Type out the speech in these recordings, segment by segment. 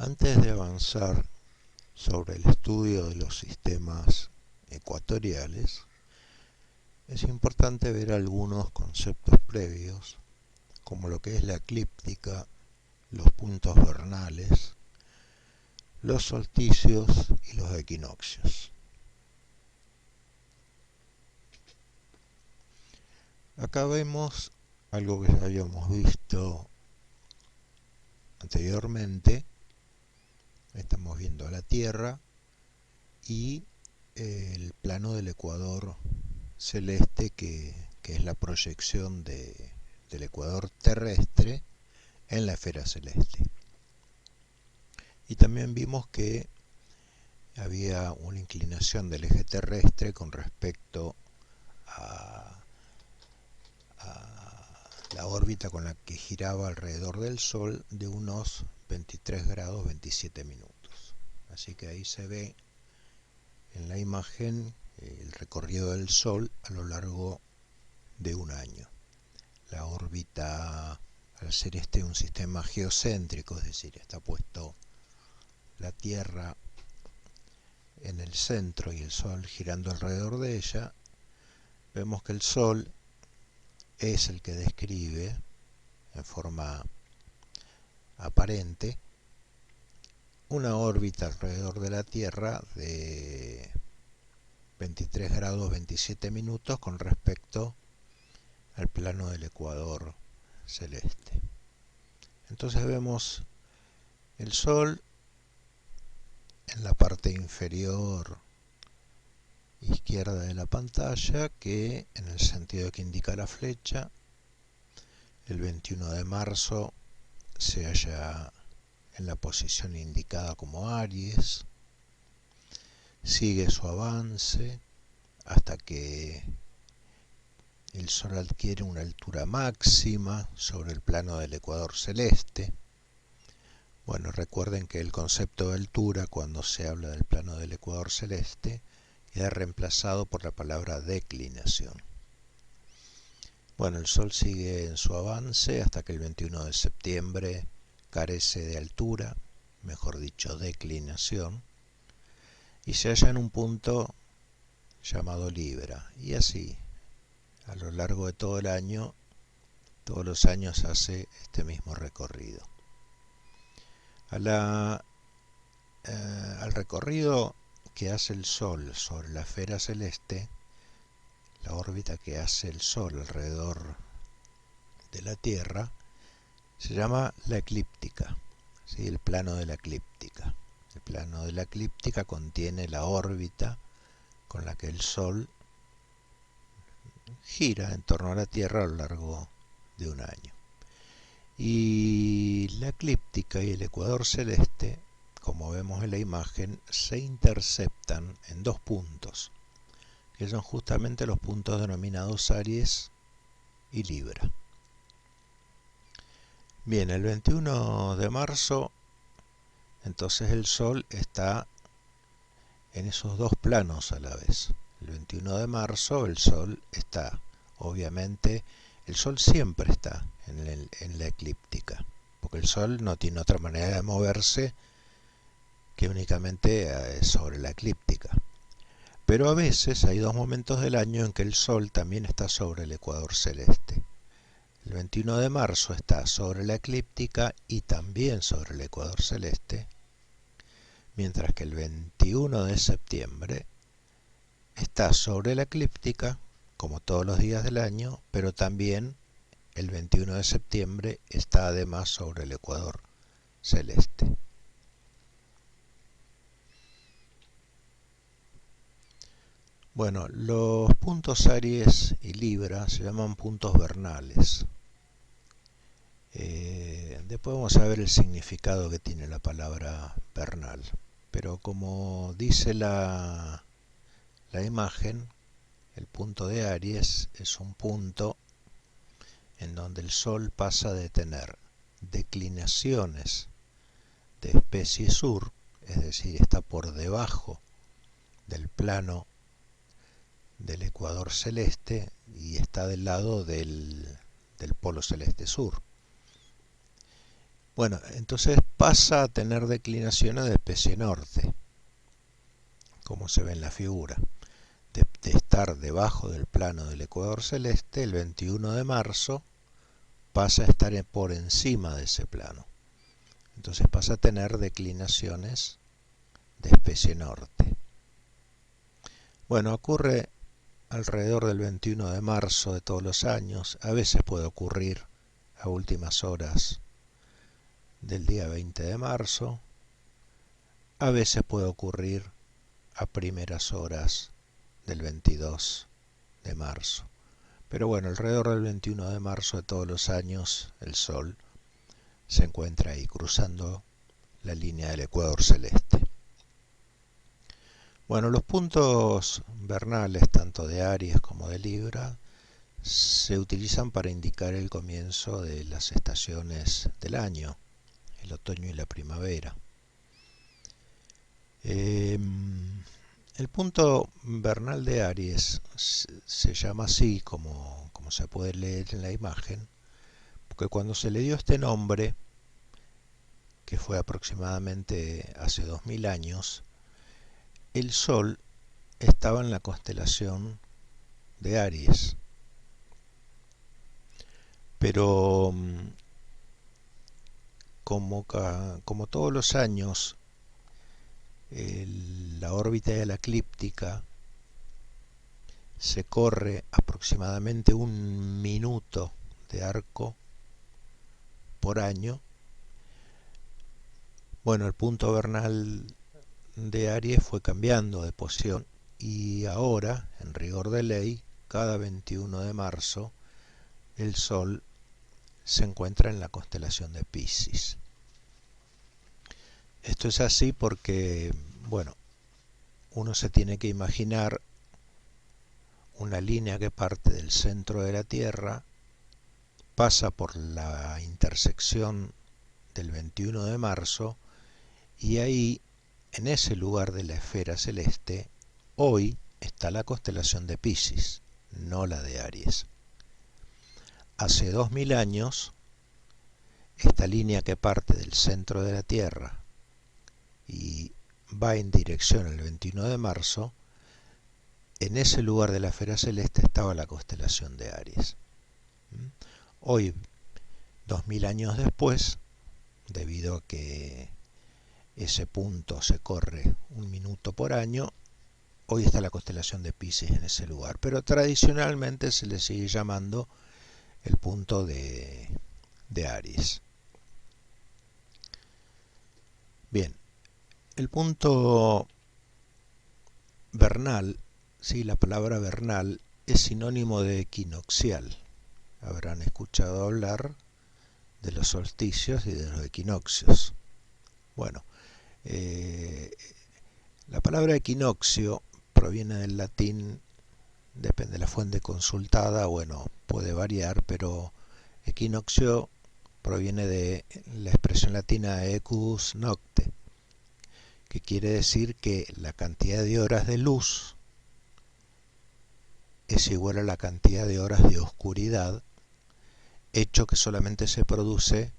Antes de avanzar sobre el estudio de los sistemas ecuatoriales, es importante ver algunos conceptos previos, como lo que es la eclíptica, los puntos vernales, los solsticios y los equinoccios. Acá vemos algo que ya habíamos visto anteriormente. Estamos viendo la Tierra y el plano del ecuador celeste, que es la proyección del ecuador terrestre en la esfera celeste. Y también vimos que había una inclinación del eje terrestre con respecto a la órbita con la que giraba alrededor del Sol de unos 23 grados 27 minutos. Así que ahí se ve en la imagen el recorrido del Sol a lo largo de un año. La órbita, al ser este un sistema geocéntrico, es decir, está puesto la Tierra en el centro y el Sol girando alrededor de ella, vemos que el Sol es el que describe en forma aparente una órbita alrededor de la Tierra de 23 grados 27 minutos con respecto al plano del ecuador celeste. Entonces vemos el Sol en la parte inferior izquierda de la pantalla, que en el sentido que indica la flecha, el 21 de marzo se halla en la posición indicada como Aries, sigue su avance hasta que el Sol adquiere una altura máxima sobre el plano del ecuador celeste. Bueno, recuerden que el concepto de altura, cuando se habla del plano del ecuador celeste, queda reemplazado por la palabra declinación. Bueno, el Sol sigue en su avance hasta que el 21 de septiembre carece de altura, mejor dicho, declinación, y se halla en un punto llamado Libra. Y así, a lo largo de todo el año, todos los años hace este mismo recorrido. Al recorrido que hace el Sol sobre la esfera celeste, la órbita que hace el Sol alrededor de la Tierra, se llama la eclíptica, ¿sí? El plano de la eclíptica. El plano de la eclíptica contiene la órbita con la que el Sol gira en torno a la Tierra a lo largo de un año. Y la eclíptica y el ecuador celeste, como vemos en la imagen, se interceptan en dos puntos, que son justamente los puntos denominados Aries y Libra. Bien, el 21 de marzo, entonces el Sol está en esos dos planos a la vez. El 21 de marzo el Sol está, obviamente, el Sol siempre está en la eclíptica, porque el Sol no tiene otra manera de moverse que únicamente sobre la eclíptica. Pero a veces hay dos momentos del año en que el Sol también está sobre el ecuador celeste. El 21 de marzo está sobre la eclíptica y también sobre el ecuador celeste, mientras que el 21 de septiembre está sobre la eclíptica, como todos los días del año, pero también el 21 de septiembre está además sobre el ecuador celeste. Bueno, los puntos Aries y Libra se llaman puntos vernales. Después vamos a ver el significado que tiene la palabra vernal. Pero como dice la imagen, el punto de Aries es un punto en donde el Sol pasa de tener declinaciones de especie sur, es decir, está por debajo del plano del ecuador celeste y está del lado del polo celeste sur. Bueno, entonces pasa a tener declinaciones de especie norte, como se ve en la figura. De estar debajo del plano del ecuador celeste, el 21 de marzo pasa a estar por encima de ese plano. Entonces pasa a tener declinaciones de especie norte. Bueno, ocurre alrededor del 21 de marzo de todos los años. A veces puede ocurrir a últimas horas del día 20 de marzo. A veces puede ocurrir a primeras horas del 22 de marzo. Pero bueno, alrededor del 21 de marzo de todos los años el Sol se encuentra ahí cruzando la línea del ecuador celeste. Bueno, los puntos vernales, tanto de Aries como de Libra, se utilizan para indicar el comienzo de las estaciones del año, el otoño y la primavera. El punto vernal de Aries se llama así, como se puede leer en la imagen, porque cuando se le dio este nombre, que fue aproximadamente hace 2000 años, el Sol estaba en la constelación de Aries. Pero como todos los años, la órbita de la eclíptica se corre aproximadamente 1 minuto de arco por año. Bueno, el punto vernal de Aries fue cambiando de posición y ahora, en rigor de ley, cada 21 de marzo el Sol se encuentra en la constelación de Piscis. Esto es así porque, bueno, uno se tiene que imaginar una línea que parte del centro de la Tierra, pasa por la intersección del 21 de marzo y ahí, en ese lugar de la esfera celeste, hoy está la constelación de Piscis, no la de Aries. Hace 2000 años, esta línea que parte del centro de la Tierra y va en dirección al 21 de marzo, en ese lugar de la esfera celeste estaba la constelación de Aries. Hoy, 2000 años después, debido a que ese punto se corre 1 minuto por año, hoy está la constelación de Piscis en ese lugar, pero tradicionalmente se le sigue llamando el punto de Aries. Bien, el punto vernal, sí, la palabra vernal es sinónimo de equinoccial. Habrán escuchado hablar de los solsticios y de los equinoccios. Bueno, la palabra equinoccio proviene del latín, depende de la fuente consultada, bueno, puede variar, pero equinoccio proviene de la expresión latina equus nocte, que quiere decir que la cantidad de horas de luz es igual a la cantidad de horas de oscuridad, hecho que solamente se produce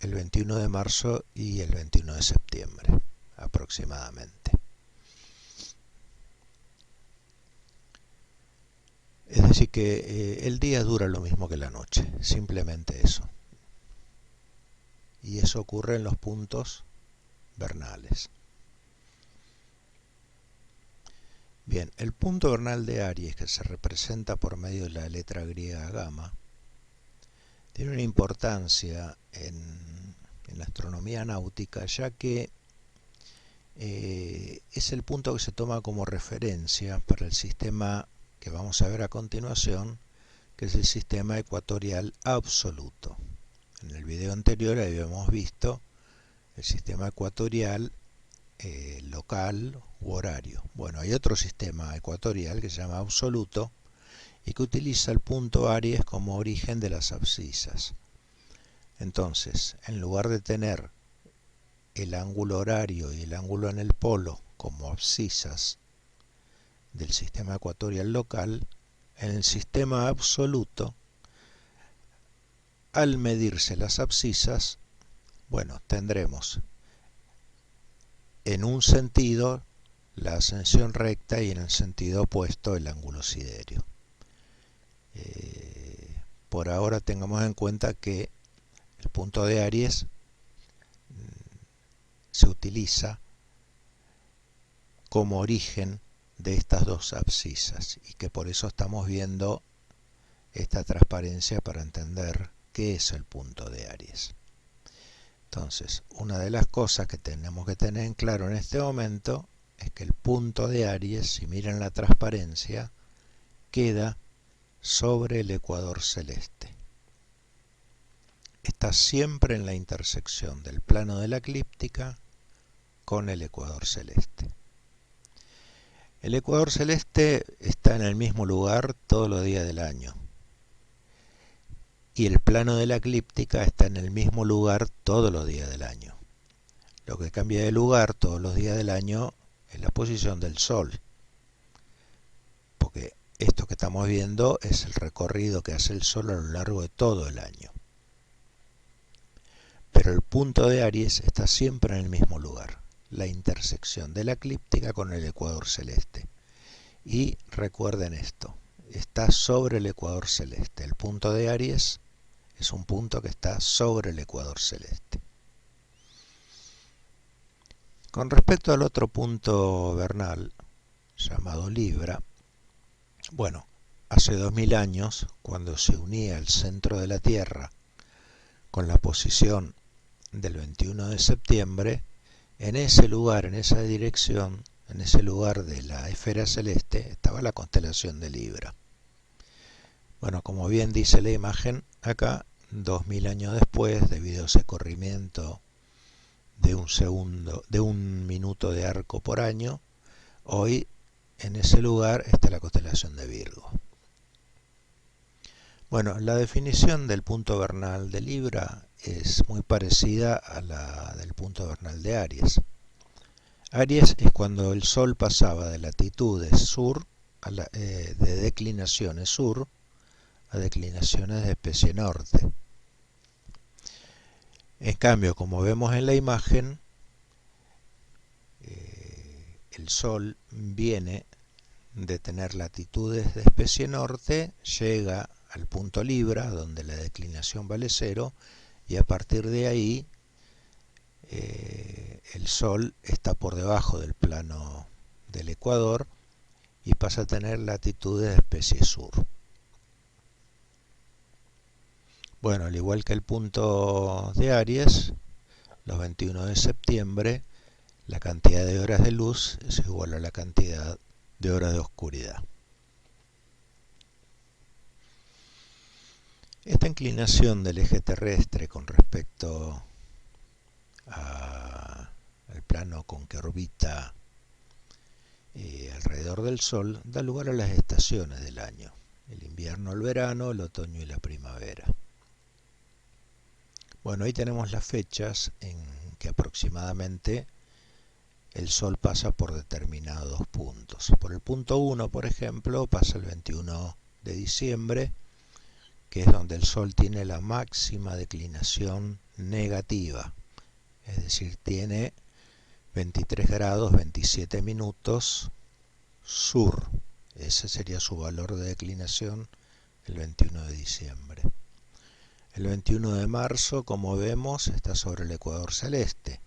el 21 de marzo y el 21 de septiembre, aproximadamente. Es decir que el día dura lo mismo que la noche, simplemente eso. Y eso ocurre en los puntos vernales. Bien, el punto vernal de Aries, que se representa por medio de la letra griega gamma, tiene una importancia en la astronomía náutica, ya que es el punto que se toma como referencia para el sistema que vamos a ver a continuación, que es el sistema ecuatorial absoluto. En el video anterior habíamos visto el sistema ecuatorial local u horario. Bueno, hay otro sistema ecuatorial que se llama absoluto y que utiliza el punto Aries como origen de las abscisas. Entonces, en lugar de tener el ángulo horario y el ángulo en el polo como abscisas del sistema ecuatorial local, en el sistema absoluto al medirse las abscisas, bueno, tendremos en un sentido la ascensión recta y en el sentido opuesto el ángulo siderio. Por ahora tengamos en cuenta que el punto de Aries se utiliza como origen de estas dos abscisas y que por eso estamos viendo esta transparencia para entender qué es el punto de Aries. Entonces, una de las cosas que tenemos que tener en claro en este momento es que el punto de Aries, si miran la transparencia, queda sobre el ecuador celeste. Está siempre en la intersección del plano de la eclíptica con el ecuador celeste. El ecuador celeste está en el mismo lugar todos los días del año. Y el plano de la eclíptica está en el mismo lugar todos los días del año. Lo que cambia de lugar todos los días del año es la posición del Sol. Porque esto que estamos viendo es el recorrido que hace el Sol a lo largo de todo el año. Pero el punto de Aries está siempre en el mismo lugar, la intersección de la eclíptica con el ecuador celeste. Y recuerden esto, está sobre el ecuador celeste. El punto de Aries es un punto que está sobre el ecuador celeste. Con respecto al otro punto vernal, llamado Libra, bueno, hace 2000 años, cuando se unía el centro de la Tierra con la posición del 21 de septiembre, en ese lugar, en esa dirección, en ese lugar de la esfera celeste, estaba la constelación de Libra. Bueno, como bien dice la imagen, acá, 2000 años después, debido a ese corrimiento de un minuto de arco por año, hoy en ese lugar está la constelación de Virgo. Bueno, la definición del punto vernal de Libra es muy parecida a la del punto vernal de Aries. Aries es cuando el Sol pasaba de latitudes sur, de declinaciones sur, a declinaciones de especie norte. En cambio, como vemos en la imagen, el Sol viene de tener latitudes de especie norte, llega al punto Libra, donde la declinación vale 0, y a partir de ahí el Sol está por debajo del plano del ecuador y pasa a tener latitudes de especie sur. Bueno, al igual que el punto de Aries, los 21 de septiembre, la cantidad de horas de luz es igual a la cantidad de horas de oscuridad. Esta inclinación del eje terrestre con respecto al plano con que orbita alrededor del Sol da lugar a las estaciones del año: el invierno, el verano, el otoño y la primavera. Bueno, ahí tenemos las fechas en que aproximadamente el Sol pasa por determinados puntos. Por el punto 1, por ejemplo, pasa el 21 de diciembre, que es donde el Sol tiene la máxima declinación negativa, es decir, tiene 23 grados 27 minutos sur. Ese sería su valor de declinación el 21 de diciembre. El 21 de marzo, como vemos, está sobre el ecuador celeste.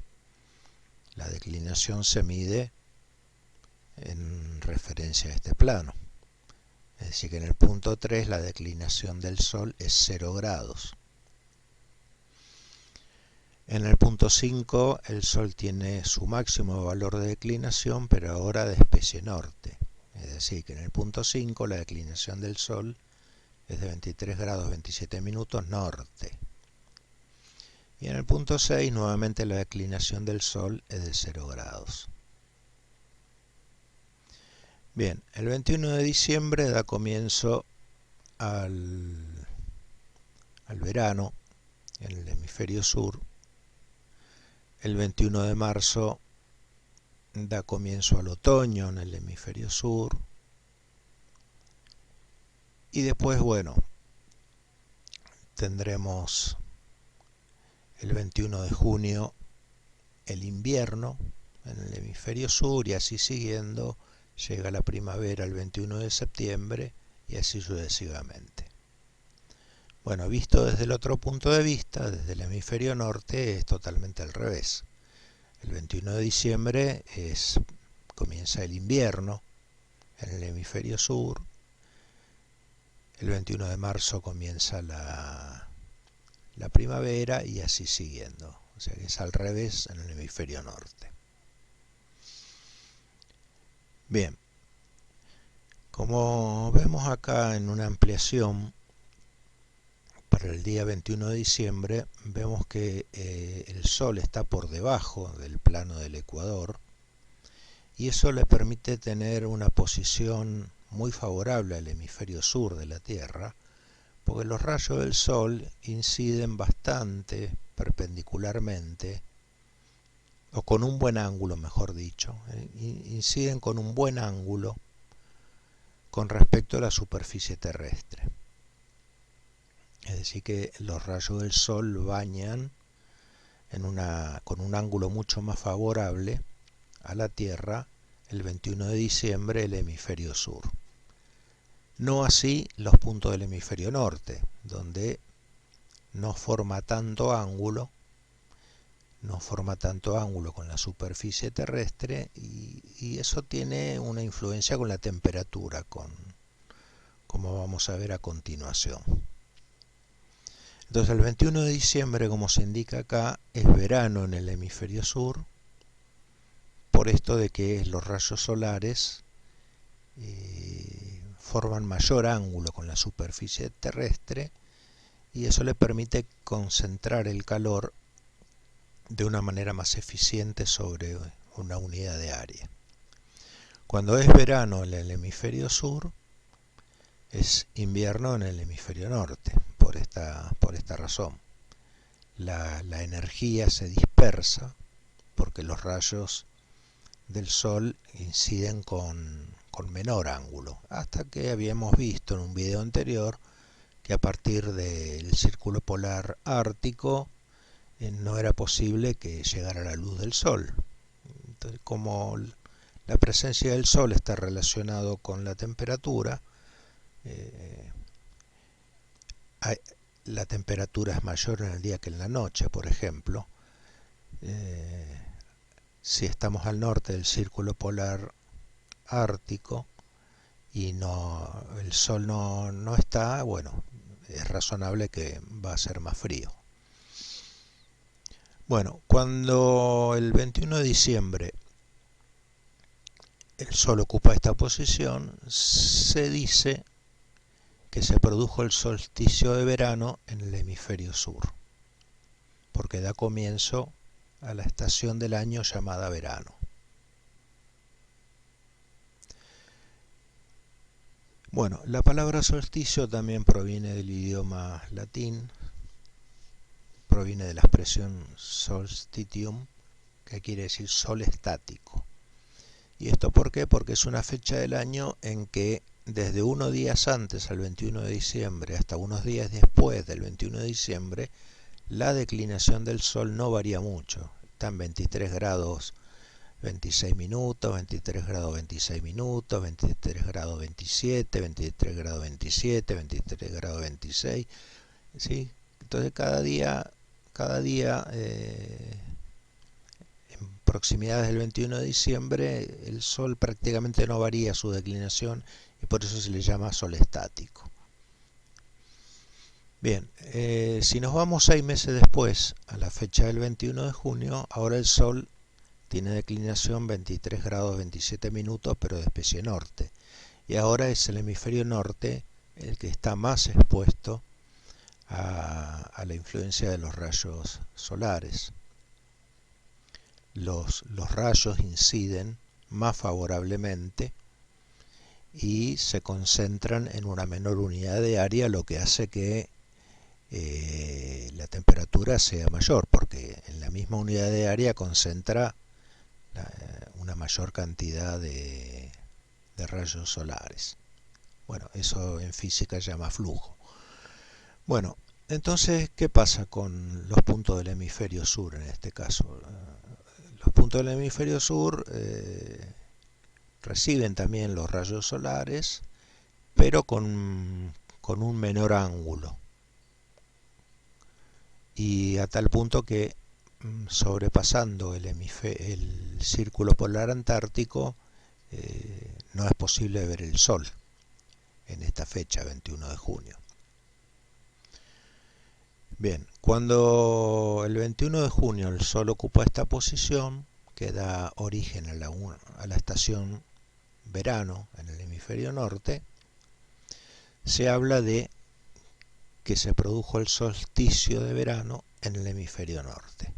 La declinación se mide en referencia a este plano. Es decir, que en el punto 3 la declinación del Sol es 0 grados. En el punto 5 el Sol tiene su máximo valor de declinación, pero ahora de especie norte. Es decir, que en el punto 5 la declinación del Sol es de 23 grados 27 minutos norte. Y en el punto 6 nuevamente la declinación del Sol es de 0 grados. Bien, el 21 de diciembre da comienzo al verano en el hemisferio sur. El 21 de marzo da comienzo al otoño en el hemisferio sur. Y después, bueno, tendremos el 21 de junio el invierno en el hemisferio sur y así siguiendo, llega la primavera el 21 de septiembre y así sucesivamente. Bueno, visto desde el otro punto de vista, desde el hemisferio norte, es totalmente al revés. El 21 de diciembre comienza el invierno en el hemisferio sur, el 21 de marzo comienza la primavera y así siguiendo. O sea que es al revés en el hemisferio norte. Bien, como vemos acá en una ampliación para el día 21 de diciembre, vemos que el Sol está por debajo del plano del ecuador y eso le permite tener una posición muy favorable al hemisferio sur de la Tierra, porque los rayos del Sol inciden bastante perpendicularmente, o con un buen ángulo, mejor dicho, inciden con un buen ángulo con respecto a la superficie terrestre. Es decir, que los rayos del Sol bañan con un ángulo mucho más favorable a la Tierra el 21 de diciembre el hemisferio sur. No así los puntos del hemisferio norte, donde no forma tanto ángulo con la superficie terrestre y eso tiene una influencia con la temperatura, como vamos a ver a continuación. Entonces el 21 de diciembre, como se indica acá, es verano en el hemisferio sur, por esto de que los rayos solares forman mayor ángulo con la superficie terrestre y eso le permite concentrar el calor de una manera más eficiente sobre una unidad de área. Cuando es verano en el hemisferio sur, es invierno en el hemisferio norte, por esta razón. La energía se dispersa porque los rayos del Sol inciden con menor ángulo, hasta que habíamos visto en un video anterior que a partir del círculo polar ártico no era posible que llegara la luz del Sol. Entonces, como la presencia del Sol está relacionado con la temperatura, la temperatura es mayor en el día que en la noche, por ejemplo. Si estamos al norte del círculo polar ártico y el Sol no está, bueno, es razonable que va a ser más frío. Bueno, cuando el 21 de diciembre el Sol ocupa esta posición, se dice que se produjo el solsticio de verano en el hemisferio sur, porque da comienzo a la estación del año llamada verano. Bueno, la palabra solsticio también proviene del idioma latín, proviene de la expresión solstitium, que quiere decir sol estático. ¿Y esto por qué? Porque es una fecha del año en que desde unos días antes al 21 de diciembre hasta unos días después del 21 de diciembre, la declinación del Sol no varía mucho. Está en 23 grados 26 minutos, 23 grados 26 minutos, 23 grados 27, 23 grados 27, 23 grados 26. ¿Sí? Entonces cada día en proximidades del 21 de diciembre el Sol prácticamente no varía su declinación y por eso se le llama sol estático. Bien, si nos vamos 6 meses después a la fecha del 21 de junio, ahora el Sol tiene declinación 23 grados 27 minutos, pero de especie norte. Y ahora es el hemisferio norte el que está más expuesto a la influencia de los rayos solares. Los rayos inciden más favorablemente y se concentran en una menor unidad de área, lo que hace que la temperatura sea mayor, porque en la misma unidad de área concentra una mayor cantidad de rayos solares. Bueno, eso en física se llama flujo. Bueno, Entonces, ¿qué pasa con los puntos del hemisferio sur en este caso? Los puntos del hemisferio sur reciben también los rayos solares, pero con un menor ángulo. Y a tal punto que sobrepasando el círculo polar antártico no es posible ver el sol en esta fecha, 21 de junio. Bien, cuando el 21 de junio el sol ocupa esta posición, que da origen a la estación verano en el hemisferio norte, se habla de que se produjo el solsticio de verano en el hemisferio norte.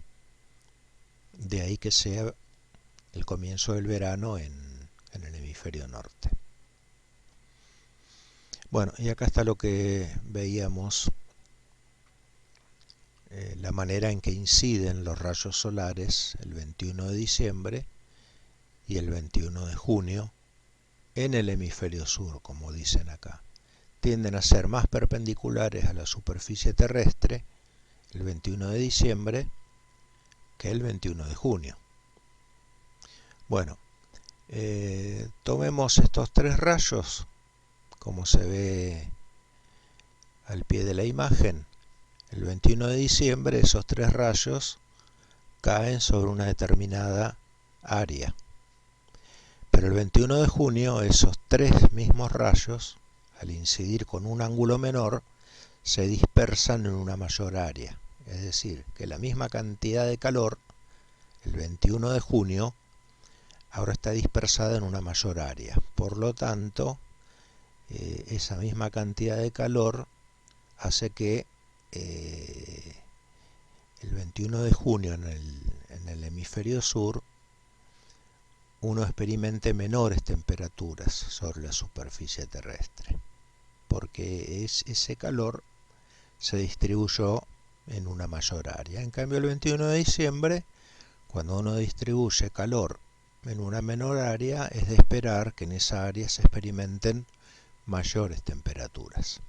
De ahí que sea el comienzo del verano en el hemisferio norte. Bueno, y acá está lo que veíamos, la manera en que inciden los rayos solares el 21 de diciembre y el 21 de junio en el hemisferio sur, como dicen acá. Tienden a ser más perpendiculares a la superficie terrestre el 21 de diciembre que el 21 de junio. Bueno, tomemos estos tres rayos, como se ve al pie de la imagen. El 21 de diciembre esos tres rayos caen sobre una determinada área. Pero el 21 de junio esos tres mismos rayos, al incidir con un ángulo menor, se dispersan en una mayor área. Es decir, que la misma cantidad de calor, el 21 de junio, ahora está dispersada en una mayor área. Por lo tanto, esa misma cantidad de calor hace que el 21 de junio en el hemisferio sur uno experimente menores temperaturas sobre la superficie terrestre, porque ese calor se distribuyó en una mayor área. En cambio, el 21 de diciembre, cuando uno distribuye calor en una menor área, es de esperar que en esa área se experimenten mayores temperaturas.